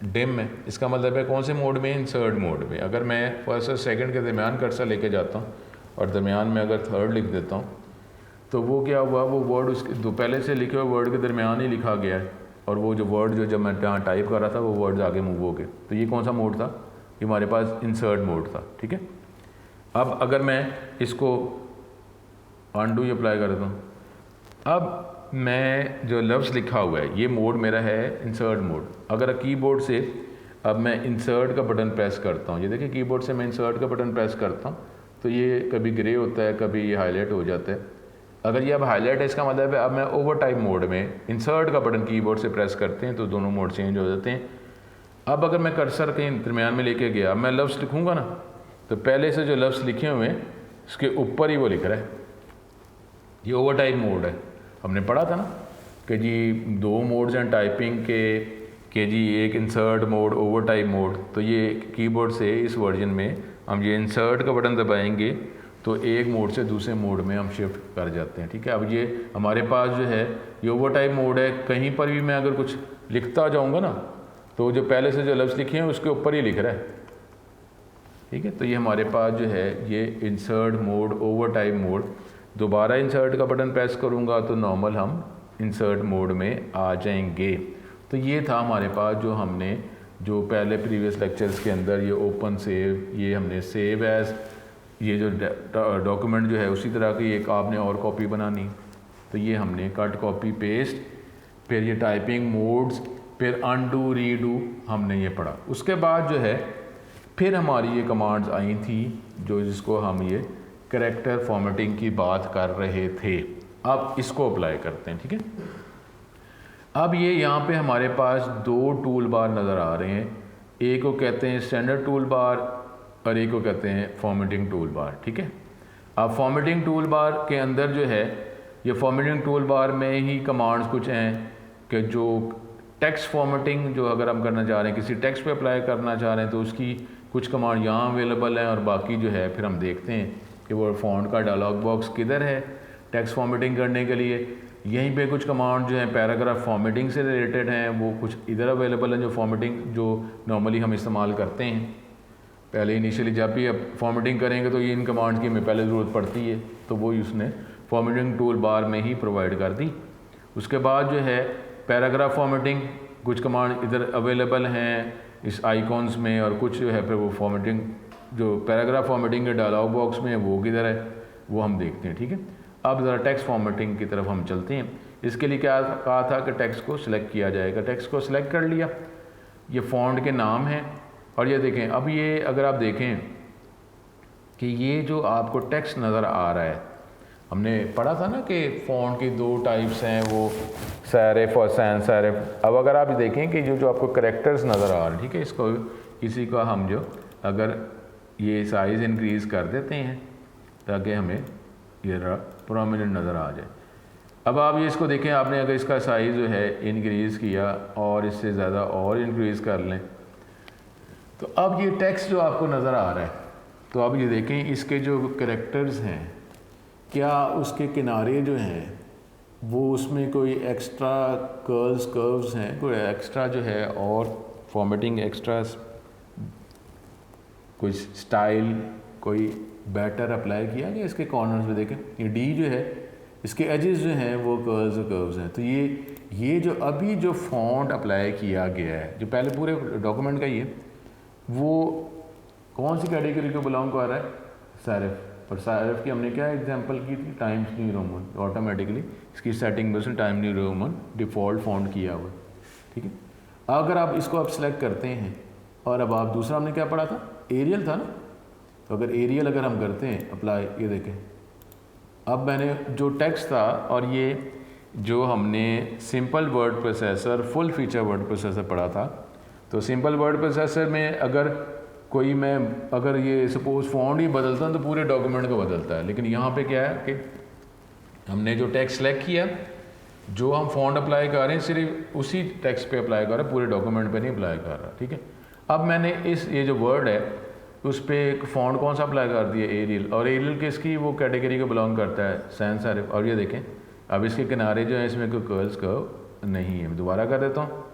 डिम है। इसका मतलब है कौन से मोड में, इंसर्ट मोड में। अगर मैं फर्स्ट और सेकंड के दरमियान कर्सर लेके जाता हूँ और दरमियान में अगर थर्ड लिख देता हूँ, तो वो क्या हुआ, वो वर्ड उसके दो पहले से लिखे हुए वर्ड के दरमियान ही लिखा गया है, और वो जो वर्ड जो जब मैं यहाँ टाइप कर रहा था वो वर्ड्स आगे मूव हो गए। तो ये कौन सा मोड था, ये हमारे पास इंसर्ट मोड था, ठीक है। अब अगर मैं इसको अंडू ही अप्लाई कर देता हूँ, अब मैं जो लफ्ज़ लिखा हुआ है ये मोड मेरा है इंसर्ट मोड। अगर कीबोर्ड से अब मैं इंसर्ट का बटन प्रेस करता हूँ, ये देखिए कीबोर्ड से मैं इंसर्ट का बटन प्रेस करता हूँ तो ये कभी ग्रे होता है, कभी ये हाईलाइट हो जाता है। अगर ये अब हाईलाइट है इसका मतलब है अब मैं ओवर टाइप मोड में, इंसर्ट का बटन कीबोर्ड से प्रेस करते हैं तो दोनों मोड चेंज हो जाते हैं। अब अगर मैं कर्सर कहीं दरमियान में लेके गया, मैं लफ्ज़ लिखूँगा ना, तो पहले से जो लफ्ज़ लिखे हुए हैं उसके ऊपर ही वो लिख रहा है, ये ओवर टाइप मोड है। हमने पढ़ा था ना कि जी 2 मोड्स हैं टाइपिंग के जी, एक insert mode, over type mode. तो ये कीबोर्ड से इस वर्जन में हम ये इंसर्ट का बटन दबाएंगे तो एक मोड से दूसरे मोड में हम शिफ्ट कर जाते हैं, ठीक है। अब ये हमारे पास जो है ये ओवर टाइप मोड है, कहीं पर भी मैं अगर कुछ लिखता जाऊँगा ना तो जो पहले से जो लफ्ज़ लिखे हैं उसके ऊपर ही लिख रहा है, ठीक है। तो ये हमारे पास जो है ये insert mode, over type mode. दोबारा इंसर्ट का बटन प्रेस करूँगा तो नॉर्मल हम इंसर्ट मोड में आ जाएंगे। तो ये था हमारे पास जो हमने जो पहले प्रीवियस लेक्चर्स के अंदर ये ओपन सेव, ये हमने सेव एज़, ये जो डॉक्यूमेंट जो है उसी तरह की एक आपने और कॉपी बनानी, तो ये हमने कट कॉपी पेस्ट, फिर ये टाइपिंग मोड्स, फिर अनडू रीडू हमने ये पढ़ा। उसके बाद जो है फिर हमारी ये कमांड्स आई थी जो जिसको हम ये कैरेक्टर फॉर्मेटिंग की बात कर रहे थे। अब इसको अप्लाई करते हैं, ठीक है। अब ये यहाँ पे हमारे पास 2 टूल बार नज़र आ रहे हैं, एक को कहते हैं स्टैंडर्ड टूल बार और एक को कहते हैं फॉर्मेटिंग टूल बार, ठीक है। अब फॉर्मेटिंग टूल बार के अंदर जो है ये फॉर्मेटिंग टूल बार में ही कमांड्स कुछ हैं कि जो टेक्स्ट फॉर्मेटिंग जो अगर हम करना चाह रहे हैं, किसी टेक्स्ट पे अप्लाई करना चाह रहे हैं तो उसकी कुछ कमांड यहाँ अवेलेबल हैं, और बाकी जो है फिर हम देखते हैं कि वो फ़ॉन्ट का डायलॉग बॉक्स किधर है टेक्स्ट फॉर्मेटिंग करने के लिए। यहीं पे कुछ कमांड जो हैं पैराग्राफ फॉर्मेटिंग से रिलेटेड हैं, वो कुछ इधर अवेलेबल हैं जो फॉर्मेटिंग जो नॉर्मली हम इस्तेमाल करते हैं। पहले इनिशियली जब भी अब फॉर्मेटिंग करेंगे तो ये इन कमांड्स की हमें पहले ज़रूरत पड़ती है, तो वो उसने फॉर्मेटिंग टूल बार में ही प्रोवाइड कर दी। उसके बाद जो है पैराग्राफ फॉर्मेटिंग, कुछ कमांड इधर अवेलेबल हैं इस आइकॉन्स में, और कुछ जो है फिर वो फॉर्मेटिंग जो पैराग्राफ फॉर्मेटिंग के डायलॉग बॉक्स में वो किधर है वो हम देखते हैं, ठीक है। अब ज़रा टेक्स्ट फॉर्मेटिंग की तरफ हम चलते हैं। इसके लिए क्या कहा था कि टेक्स्ट को सिलेक्ट किया जाएगा, टेक्स्ट को सिलेक्ट कर लिया, ये फ़ॉन्ट के नाम हैं, और ये देखें अब ये अगर आप देखें कि ये जो आपको टेक्स्ट नज़र आ रहा है, हमने पढ़ा था ना कि फ़ॉन्ट की 2 टाइप्स हैं, वो सैरिफ और सैन सैरिफ। अब अगर आप देखें कि जो आपको करेक्टर्स नज़र आ रहे हैं, ठीक है, इसको किसी का हम जो अगर ये साइज़ इंक्रीज़ कर देते हैं ताकि हमें ये प्रोमिनेंट नज़र आ जाए। अब आप ये इसको देखें, आपने अगर इसका साइज़ जो है इंक्रीज़ किया और इससे ज़्यादा और इंक्रीज़ कर लें, तो अब ये टेक्स्ट जो आपको नज़र आ रहा है, तो अब ये देखें इसके जो करेक्टर्स हैं, क्या उसके किनारे जो हैं वो उसमें कोई एक्स्ट्रा कर्व्स हैं, कोई एक्स्ट्रा जो है और फॉर्मेटिंग एक्स्ट्रा कोई स्टाइल, कोई बेटर अप्लाई किया कि इसके कॉर्नर्स पे देखें, ये डी जो है इसके एजेस जो हैं वो कर्व्स हैं। तो ये जो अभी जो फॉन्ट अप्लाई किया गया है, जो पहले पूरे डॉक्यूमेंट का ही है, वो कौन सी कैटेगरी को बिलोंग कर रहा है? सैरिफ। और सैरिफ की हमने क्या एग्जांपल की थी? Times new Roman. ऑटोमेटिकली इसकी सेटिंग में time new Roman default font किया हुआ, ठीक है। अगर आप इसको आप सेलेक्ट करते हैं और अब आप दूसरा हमने क्या पढ़ा था? एरियल था ना। तो अगर एरियल अगर हम करते हैं अप्लाई, ये देखें अब मैंने जो टेक्स्ट था और ये जो हमने simple word processor full feature word processor पढ़ा था, तो सिंपल वर्ड प्रोसेसर में अगर कोई मैं अगर ये सपोज फॉन्ट ही बदलता हूँ तो पूरे डॉक्यूमेंट को बदलता है। लेकिन यहाँ पे क्या है कि हमने जो टेक्स्ट सेलेक्ट किया, जो हम फॉन्ट अप्लाई कर रहे हैं सिर्फ उसी टेक्स्ट पे अप्लाई कर रहा है, पूरे डॉक्यूमेंट पे नहीं अप्लाई कर रहा, ठीक है। अब मैंने ये जो वर्ड है उस पर एक फॉन्ट कौन सा अप्लाई कर दिया? एरियल। और एरियल किसकी वो कैटेगरी को बिलोंग करता है? Sans serif. और ये देखें अब इसके किनारे जो है इसमें कोई कर्ल्स कर्व नहीं है। मैं दोबारा कर देता हूँ।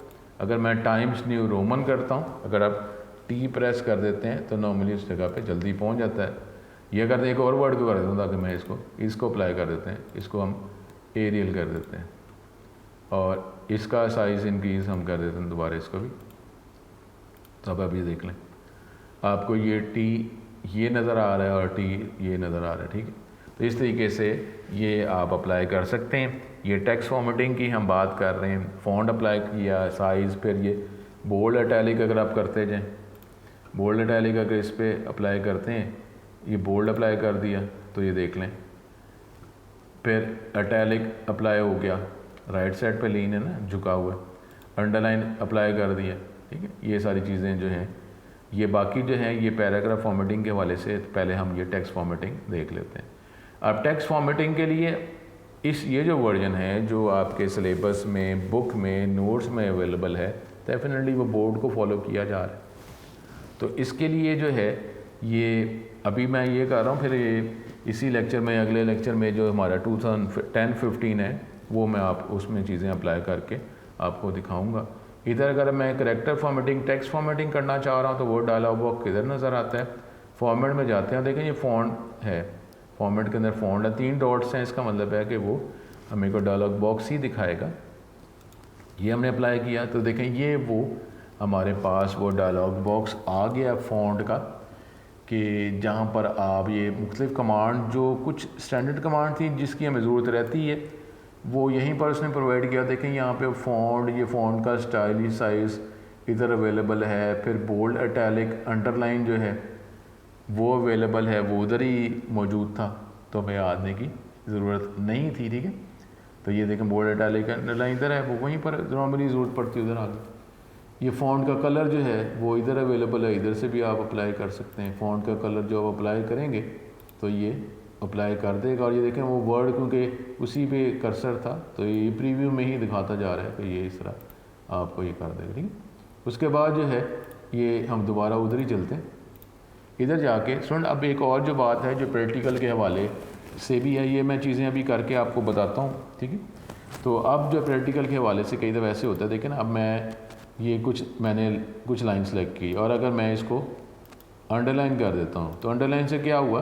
अगर मैं टाइम्स न्यू रोमन करता हूँ, अगर आप टी प्रेस कर देते हैं तो नॉर्मली उस जगह पे जल्दी पहुँच जाता है। ये करते एक और वर्ड को कर देता हूँ ताकि मैं इसको अप्लाई कर देते हैं, इसको हम एरियल कर देते हैं और इसका साइज़ इंक्रीज़ हम कर देते हैं दोबारा इसको भी। तो अब आप ये देख लें, आपको ये टी ये नज़र आ रहा है और टी ये नज़र आ रहा है, ठीक है। तो इस तरीके से ये आप अप्लाई कर सकते हैं। ये टेक्स्ट फॉर्मेटिंग की हम बात कर रहे हैं, फ़ॉन्ट अप्लाई किया, साइज़, फिर ये बोल्ड इटैलिक अगर आप करते जाएं, बोल्ड इटैलिक अगर इस पर अप्लाई करते हैं, ये बोल्ड अप्लाई कर दिया तो ये देख लें, फिर इटैलिक अप्लाई हो गया, राइट साइड पे लीन है ना, झुका हुआ, अंडरलाइन अप्लाई कर दिया, ठीक है। ये सारी चीज़ें जो हैं ये बाकी जो है ये पैराग्राफ फॉर्मेटिंग के हवाले से पहले हम ये टेक्स्ट फॉर्मेटिंग देख लेते हैं। अब टेक्स्ट फॉर्मेटिंग के लिए ये जो वर्जन है जो आपके सिलेबस में, बुक में, नोट्स में अवेलेबल है, डेफिनेटली वो बोर्ड को फॉलो किया जा रहा है। तो इसके लिए जो है ये अभी मैं ये कर रहा हूँ, फिर ये इसी लेक्चर में, अगले लेक्चर में जो हमारा 2010-15 है वो मैं आप उसमें चीज़ें अप्लाई करके आपको दिखाऊँगा। इधर अगर मैं करैक्टर फॉर्मेटिंग, टेक्स्ट फॉर्मेटिंग करना चाह रहा हूँ तो वो डायलॉग बॉक्स किधर नज़र आता है? फॉर्मेट में जाते हैं, देखें ये फ़ॉन्ट है, फॉर्मेट के अंदर फ़ॉन्ट है, 3 डॉट्स हैं, इसका मतलब है कि वो हमें को डायलॉग बॉक्स ही दिखाएगा। ये हमने अप्लाई किया तो देखें ये वो हमारे पास वो डायलॉग बॉक्स आ गया फ़ॉन्ट का, कि जहाँ पर आप ये मुख्तलिफ़ कमांड, जो कुछ स्टैंडर्ड कमांड थी जिसकी हमें ज़रूरत रहती है वो यहीं पर उसने प्रोवाइड किया। देखें यहाँ पे फ़ॉन्ट, ये फ़ॉन्ट का स्टाइलिश साइज़ इधर अवेलेबल है, फिर बोल्ड इटैलिक अंडरलाइन जो है वो अवेलेबल है, वो उधर ही मौजूद था तो हमें आने की ज़रूरत नहीं थी, ठीक है। तो ये देखें बोल्ड इटैलिक अंडरलाइन इधर है, वो वहीं पर नॉर्मली ज़रूरत पड़ती है उधर आगे। ये फ़ॉन्ट का कलर जो है वो इधर अवेलेबल है, इधर से भी आप अप्लाई कर सकते हैं। फ़ॉन्ट का कलर जो आप अप्लाई करेंगे तो ये अप्लाई कर देगा। और ये देखें वो वर्ड क्योंकि उसी पे कर्सर था तो ये प्रीव्यू में ही दिखाता जा रहा है कि ये इस तरह आपको ये कर देगा, ठीक है। उसके बाद जो है ये हम दोबारा उधर ही चलते हैं, इधर जाके सुन। अब एक और जो बात है जो प्रैक्टिकल के हवाले से भी है, ये मैं चीज़ें अभी करके आपको बताता हूँ, ठीक है। तो अब जो प्रैक्टिकल के हवाले से कई दफ़ा ऐसे होता है, देखें ना, अब मैंने कुछ लाइन सेलेक्ट की और अगर मैं इसको अंडरलाइन कर देता हूँ तो अंडरलाइन से क्या हुआ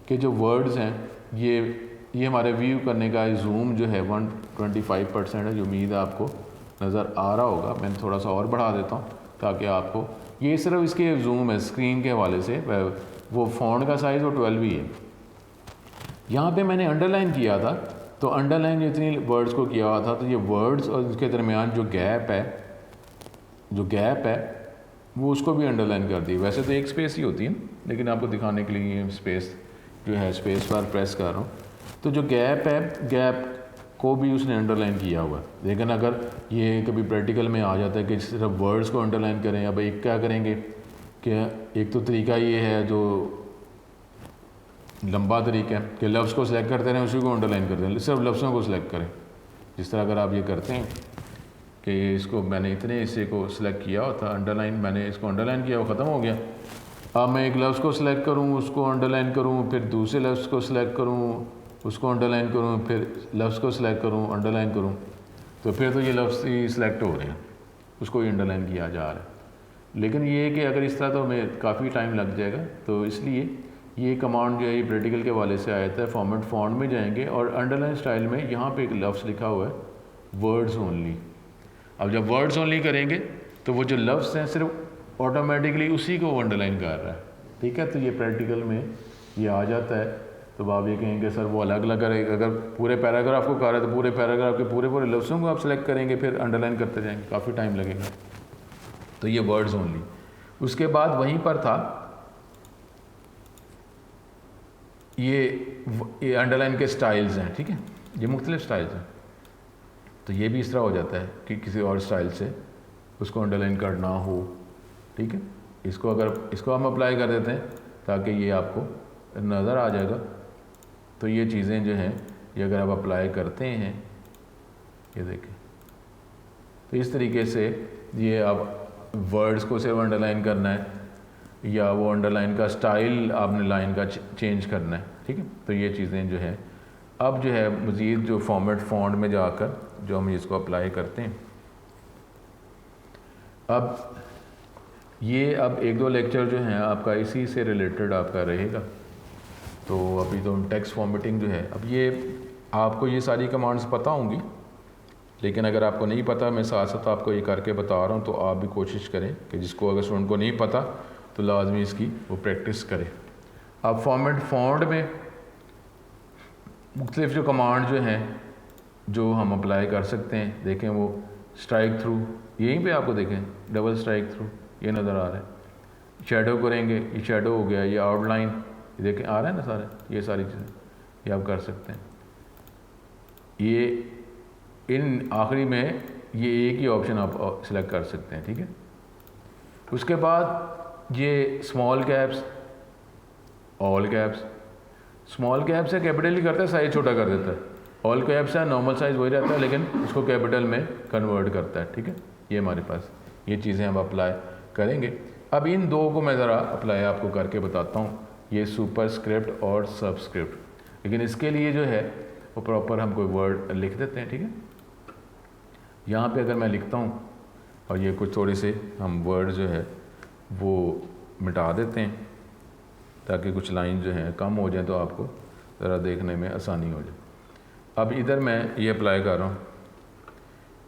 कि जो वर्ड्स हैं ये हमारे व्यू करने का जूम जो है 125% है, जो उम्मीद है आपको नज़र आ रहा होगा। मैं थोड़ा सा और बढ़ा देता हूँ ताकि आपको ये सिर्फ इसके जूम है स्क्रीन के हवाले से, वो फ़ॉन्ट का साइज़ वो 12 ही है। यहाँ पे मैंने अंडरलाइन किया था तो अंडरलाइन जितनी वर्ड्स को किया हुआ था तो ये वर्ड्स और उसके दरमियान जो गैप है वो उसको भी अंडरलाइन कर दी। वैसे तो एक स्पेस ही होती है लेकिन आपको दिखाने के लिए ये स्पेस जो है स्पेस पर प्रेस कर रहा हूँ, तो जो गैप है गैप को भी उसने अंडरलाइन किया हुआ है। लेकिन अगर ये कभी प्रैक्टिकल में आ जाता है कि सिर्फ वर्ड्स को अंडरलाइन करें, अब एक क्या करेंगे कि एक तो तरीका ये है जो लंबा तरीका है कि लफ्ज़ को सिलेक्ट करते रहें, उसी को अंडरलाइन करते हैं, सिर्फ लफ्ज़ों को सिलेक्ट करें। जिस तरह अगर आप ये करते हैं कि इसको मैंने इतने हिस्से को सिलेक्ट किया होता अंडरलाइन, मैंने इसको अंडरलाइन किया, वो ख़त्म हो गया। अब मैं एक लफ्ज़ को सिलेक्ट करूँ, उसको अंडरलाइन करूँ, फिर दूसरे लफ्ज़ को सिलेक्ट करूँ, उसको अंडरलाइन करूँ, फिर लफ्ज़ को सिलेक्ट करूँ, अंडरलाइन करूँ, तो फिर तो ये लफ्ज़ ही सिलेक्ट हो रहे हैं, उसको ही अंडरलाइन किया जा रहा है। लेकिन ये कि अगर इस तरह तो हमें काफ़ी टाइम लग जाएगा, तो इसलिए ये कमांड जो है ये प्रैक्टिकल के वाले से आया था। फॉर्मेट फॉन्ट में जाएंगे और अंडरलाइन स्टाइल में यहाँ पे एक लफ्ज़ लिखा हुआ है वर्ड्स ओनली। अब जब वर्ड्स ओनली करेंगे तो वो जो लफ्ज़ हैं सिर्फ ऑटोमेटिकली उसी को अंडरलाइन कर रहा है, ठीक है। तो ये प्रैक्टिकल में ये आ जाता है। तो आप ये कहेंगे सर वो अलग अलग करेगा, अगर पूरे पैराग्राफ को कर रहे हैं तो पूरे पैराग्राफ के पूरे पूरे लफ्ज़ों को आप सेलेक्ट करेंगे, फिर अंडरलाइन करते जाएंगे, काफ़ी टाइम लगेगा। तो ये वर्ड्स ओनली। उसके बाद वहीं पर था ये अंडरलाइन के स्टाइल्स हैं, ठीक है, ये मुख्तलिफ स्टाइल्स हैं। तो ये भी इस तरह हो जाता है कि किसी और स्टाइल से उसको अंडरलाइन करना हो, ठीक है। इसको हम अप्लाई कर देते हैं ताकि ये आपको नज़र आ जाएगा। तो ये चीज़ें जो हैं ये अगर आप अप्लाई करते हैं, ये देखें, तो इस तरीके से ये आप वर्ड्स को सिर्फ अंडरलाइन करना है या वो अंडरलाइन का स्टाइल आपने लाइन का चेंज करना है, ठीक है। तो ये चीज़ें जो है अब जो है मज़ीद जो फॉर्मेट फॉन्ट में जाकर जो हम इसको अप्लाई करते हैं। अब ये अब एक दो लेक्चर जो हैं आपका इसी से रिलेटेड आपका रहेगा। तो अभी तो टेक्स्ट फॉर्मेटिंग जो है, अब ये आपको ये सारी कमांड्स पता होंगी, लेकिन अगर आपको नहीं पता, मैं साथ साथ आपको ये करके बता रहा हूँ, तो आप भी कोशिश करें कि जिसको अगर स्टूडेंट को नहीं पता तो लाजमी इसकी वो प्रैक्टिस करें। अब फॉर्मेट फॉन्ट में मुख्तलिफ जो कमांड जो हैं जो हम अप्लाई कर सकते हैं, देखें वो स्ट्राइक थ्रू, यहीं पे आपको देखें डबल स्ट्राइक थ्रू ये नज़र आ रहा है। शेडो करेंगे, ये शेडो हो गया, ये आउटलाइन, ये देखें आ रहा है ना सारे, ये सारी चीज़ें ये आप कर सकते हैं। ये इन आखिरी में ये एक ही ऑप्शन आप सिलेक्ट कर सकते हैं, ठीक है। उसके बाद ये small caps, all caps, small caps है कैपिटल ही करता है, साइज छोटा कर देता है। ऑल कैप्स है नॉर्मल साइज वही रहता है, लेकिन उसको कैपिटल में कन्वर्ट करता है, ठीक है। ये हमारे पास ये चीज़ें हम अप्लाई करेंगे। अब इन दो को मैं ज़रा अप्लाई आपको करके बताता हूँ, ये सुपरस्क्रिप्ट और सबस्क्रिप्ट। लेकिन इसके लिए जो है वो प्रॉपर हम कोई वर्ड लिख देते हैं, ठीक है। यहाँ पे अगर मैं लिखता हूँ और ये कुछ थोड़े से हम वर्ड जो है वो मिटा देते हैं ताकि कुछ लाइन जो है कम हो जाए, तो आपको ज़रा देखने में आसानी हो जाए। अब इधर मैं ये अप्लाई कर रहा हूँ,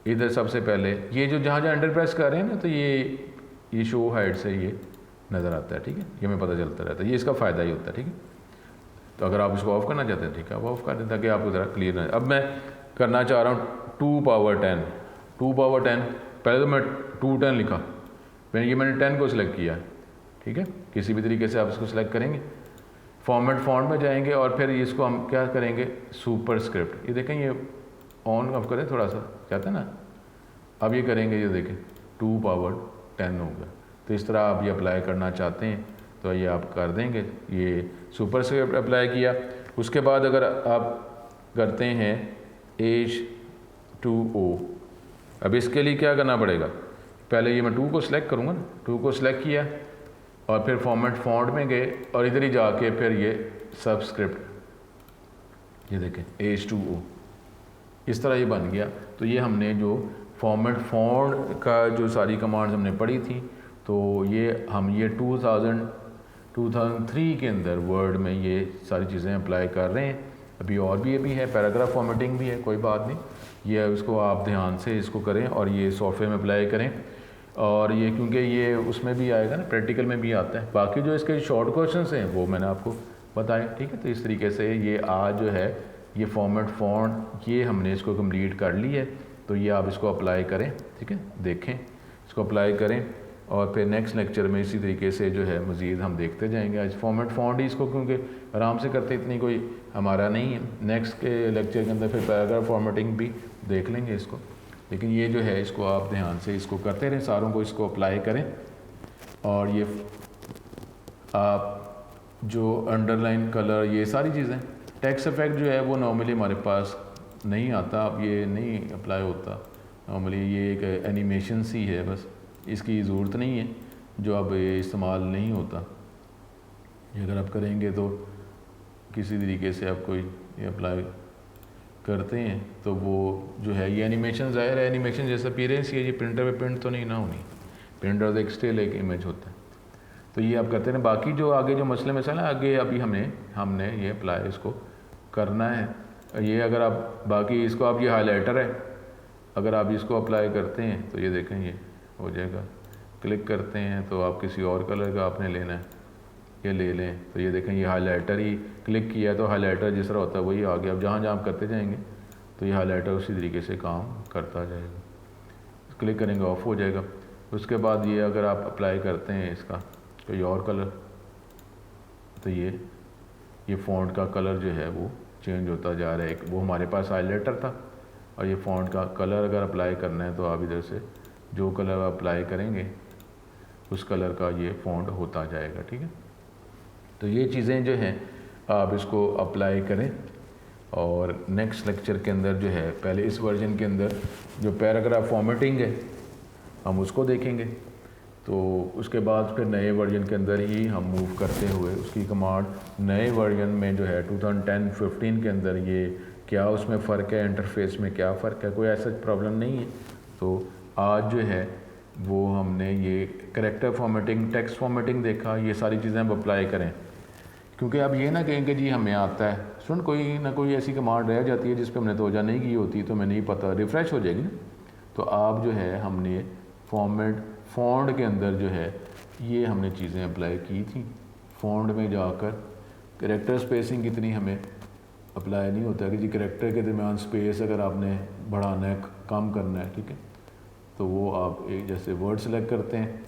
इधर सबसे पहले ये जो जहाँ जहाँ अंडर प्रेस कर रहे हैं ना, तो ये शो हाइड से ये नज़र आता है, ठीक है, ये हमें पता चलता रहता है, ये इसका फ़ायदा ही होता है, ठीक है। तो अगर आप इसको ऑफ़ करना चाहते हैं, ठीक है, आप ऑफ़ कर दें ताकि आपको ज़रा क्लियर ना। अब मैं करना चाह रहा हूँ 2 पावर 10, 2 पावर 10, पहले तो मैं 210 लिखा, मैंने 10 को सिलेक्ट किया, ठीक है। किसी भी तरीके से आप इसको सिलेक्ट करेंगे, फॉर्मेट फॉन्ट में जाएंगे और फिर इसको हम क्या करेंगे सुपरस्क्रिप्ट, ये देखें ये ऑन ऑफ करें थोड़ा सा कहते हैं ना, अब ये करेंगे, ये देखें 2 पावर 10 हो गया। तो इस तरह आप ये अप्लाई करना चाहते हैं तो ये आप कर देंगे, ये सुपरस्क्रिप्ट अप्लाई किया। उसके बाद अगर आप करते हैं H2O, अब इसके लिए क्या करना पड़ेगा, पहले ये मैं 2 को सिलेक्ट करूँगा ना, 2 को सिलेक्ट किया और फिर फॉर्मेट फॉन्ट में गए और इधर ही जाके फिर ये सबस्क्रिप्ट, ये देखें H2O, इस तरह ये बन गया। तो ये हमने जो फॉर्मेट फॉन्ट का जो सारी कमांड्स हमने पढ़ी थी, तो ये हम ये 2003 के अंदर वर्ड में ये सारी चीज़ें अप्लाई कर रहे हैं। अभी और भी ये भी है, पैराग्राफ फॉर्मेटिंग भी है, कोई बात नहीं, ये उसको आप ध्यान से इसको करें और ये सॉफ्टवेयर में अप्लाई करें। और ये क्योंकि ये उसमें भी आएगा ना, प्रैक्टिकल में भी आता है। बाकी जो इसके शॉर्ट क्वेश्चंस हैं वो मैंने आपको बताए, ठीक है। तो इस तरीके से ये आज जो है ये फॉर्मेट फॉन्ट ये हमने इसको कंप्लीट कर ली है। तो ये आप इसको अप्लाई करें, ठीक है, देखें इसको अप्लाई करें और फिर नेक्स्ट लेक्चर में इसी तरीके से जो है मज़ीद हम देखते जाएंगे। आज फॉर्मेट फॉन्ट ही इसको क्योंकि आराम से करते इतनी कोई हमारा नहीं है, नेक्स्ट के लेक्चर के अंदर फिर पैराग्राफ फॉर्मेटिंग भी देख लेंगे इसको। लेकिन ये जो है इसको आप ध्यान से इसको करते रहें, सारों को इसको अप्लाई करें। और ये आप जो अंडरलाइन कलर ये सारी चीज़ें, टेक्स्ट इफेक्ट जो है वो नॉर्मली हमारे पास नहीं आता, अब ये नहीं अप्लाई होता नॉर्मली, ये एक एनिमेशन सी है, बस इसकी ज़रूरत नहीं है, जो अब ये इस्तेमाल नहीं होता। ये अगर आप करेंगे तो किसी तरीके से आप कोई ये अप्लाई करते हैं तो वो जो है ये एनिमेशन ज़ाहिर है एनिमेशन जैसा अपीयरेंस ये प्रिंटर पे प्रिंट तो नहीं ना होनी, प्रिंटर तो एक स्टिल एक इमेज होता है। तो ये आप करते हैं। बाकी जो आगे जो मसले मसाला आगे अभी हमने ये अप्लाई इसको करना है। ये अगर आप बाकी इसको आप ये हाईलाइटर है, अगर आप इसको अप्लाई करते हैं तो ये देखें ये हो जाएगा। क्लिक करते हैं तो आप किसी और कलर का आपने लेना है, ये ले लें तो ये देखें ये हाईलाइटर ही क्लिक किया तो हाईलाइटर जिस तरह होता है वही आ गया। अब जहाँ जहाँ आप करते जाएंगे तो ये हाईलाइटर उसी तरीके से काम करता जाएगा। क्लिक करेंगे ऑफ हो जाएगा। उसके बाद ये अगर आप अप्लाई करते हैं इसका कोई और कलर तो ये फ़ॉन्ट का कलर जो है वो चेंज होता जा रहा है। वो हमारे पास हाईलाइटर था और ये फ़ॉन्ट का कलर अगर अप्लाई करना है तो आप इधर से जो कलर अप्लाई करेंगे उस कलर का ये फ़ॉन्ट होता जाएगा। ठीक है, तो ये चीज़ें जो हैं आप इसको अप्लाई करें। और नेक्स्ट लेक्चर के अंदर जो है पहले इस वर्जन के अंदर जो पैराग्राफ फॉर्मेटिंग है हम उसको देखेंगे, तो उसके बाद फिर नए वर्जन के अंदर ही हम मूव करते हुए उसकी कमांड नए वर्जन में जो है 2010-15 के अंदर ये क्या उसमें फ़र्क है, इंटरफेस में क्या फ़र्क है, कोई ऐसा प्रॉब्लम नहीं है। तो आज जो है वो हमने ये करैक्टर फॉर्मेटिंग, टेक्स्ट फॉर्मेटिंग देखा, ये सारी चीज़ें हम अप्लाई करें। क्योंकि अब ये ना कहें कि जी हमें आता है, सुन कोई ना कोई ऐसी कमांड रह जाती है जिस पे हमने तवज्जो नहीं की होती तो हमें नहीं पता, रिफ़्रेश हो जाएगी ना। तो आप जो है हमने फ़ॉन्ट के अंदर जो है ये हमने चीज़ें अप्लाई की थी। फ़ॉन्ट में जाकर करैक्टर स्पेसिंग कितनी हमें अप्लाई नहीं होता कि जी करैक्टर के दरमियान स्पेस अगर आपने बढ़ाना है कम करना है, ठीक है, तो वो आप एक जैसे वर्ड सेलेक्ट करते हैं,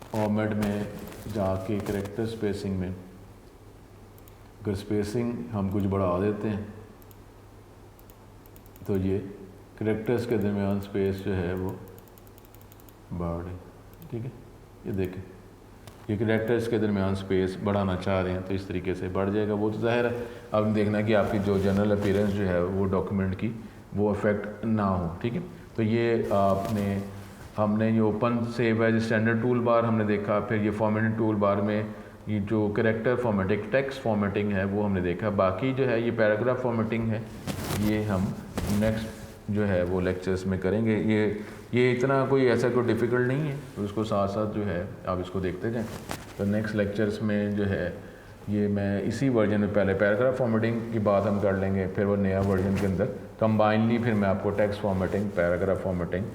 फॉर्मेट में जाके करैक्टर स्पेसिंग में अगर स्पेसिंग हम कुछ बढ़ा देते हैं तो ये करैक्टर्स के दरमियान स्पेस जो है वो बढ़े। ठीक है, ये देखें ये करैक्टर्स के दरमियान स्पेस बढ़ाना चाह रहे हैं तो इस तरीके से बढ़ जाएगा। वो तो ज़ाहिर है अब देखना कि आपकी जो जनरल अपीयरेंस जो है वो डॉक्यूमेंट की वो इफ़ेक्ट ना हो। ठीक है, तो ये हमने ये open save as standard toolbar हमने देखा, फिर ये फॉर्मेटिंग टूल बार में ये जो करैक्टर फॉर्मेटिंग, टेक्स्ट फॉर्मेटिंग है वो हमने देखा। बाकी जो है ये पैराग्राफ फॉर्मेटिंग है, ये हम नेक्स्ट जो है वो लेक्चर्स में करेंगे। ये इतना कोई ऐसा कोई डिफ़िकल्ट नहीं है, तो उसको साथ साथ जो है आप इसको देखते जाएं। तो नेक्स्ट लेक्चर्स में जो है ये मैं इसी वर्जन में पहले पैराग्राफ फॉर्मेटिंग की बात हम कर लेंगे, फिर वो नया वर्जन के अंदर कंबाइनली फिर मैं आपको टेक्स्ट फॉर्मेटिंग, पैराग्राफ फॉर्मेटिंग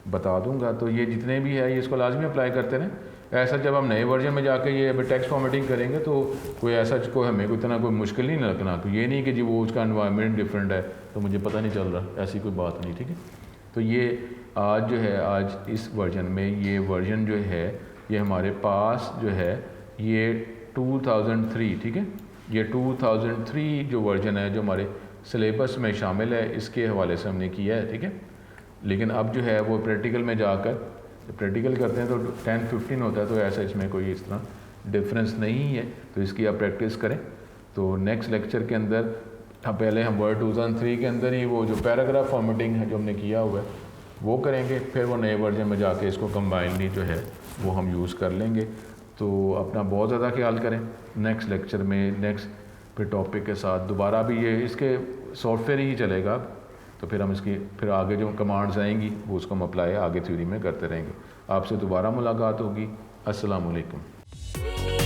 बता दूंगा। तो ये जितने भी है ये इसको लाजमी अप्लाई करते रहें। ऐसा जब हम नए वर्जन में जाकर ये अभी टेक्स्ट फॉर्मेटिंग करेंगे तो कोई ऐसा कोई हमें कोई इतना कोई मुश्किल नहीं लगना, तो ये नहीं कि जी वो उसका एनवायरनमेंट डिफरेंट है तो मुझे पता नहीं चल रहा, ऐसी कोई बात नहीं। ठीक है, तो ये आज जो है आज इस वर्जन में ये वर्जन जो है ये हमारे पास जो है ये 2003, ठीक है, ये 2003 जो वर्जन है जो हमारे सिलेबस में शामिल है इसके हवाले से हमने किया है। ठीक है, लेकिन अब जो है वो प्रैक्टिकल में जाकर प्रैक्टिकल करते हैं तो 10-15 होता है, तो ऐसा इसमें कोई इस तरह डिफरेंस नहीं है, तो इसकी आप प्रैक्टिस करें। तो नेक्स्ट लेक्चर के अंदर पहले हम वर्ड 2003 के अंदर ही वो जो पैराग्राफ फॉर्मेटिंग है जो हमने किया हुआ है वो करेंगे, फिर वो नए वर्जन में जाके इसको कंबाइनली जो है वो हम यूज़ कर लेंगे। तो अपना बहुत ज़्यादा ख्याल करें। नेक्स्ट लेक्चर में नेक्स्ट फिर टॉपिक के साथ दोबारा भी ये इसके सॉफ्टवेयर ही चलेगा, तो फिर हम इसकी फिर आगे जो कमांड्स आएंगी वो उसको हम अप्लाई आगे थ्योरी में करते रहेंगे। आपसे दोबारा मुलाकात होगी। अस्सलाम वालेकुम।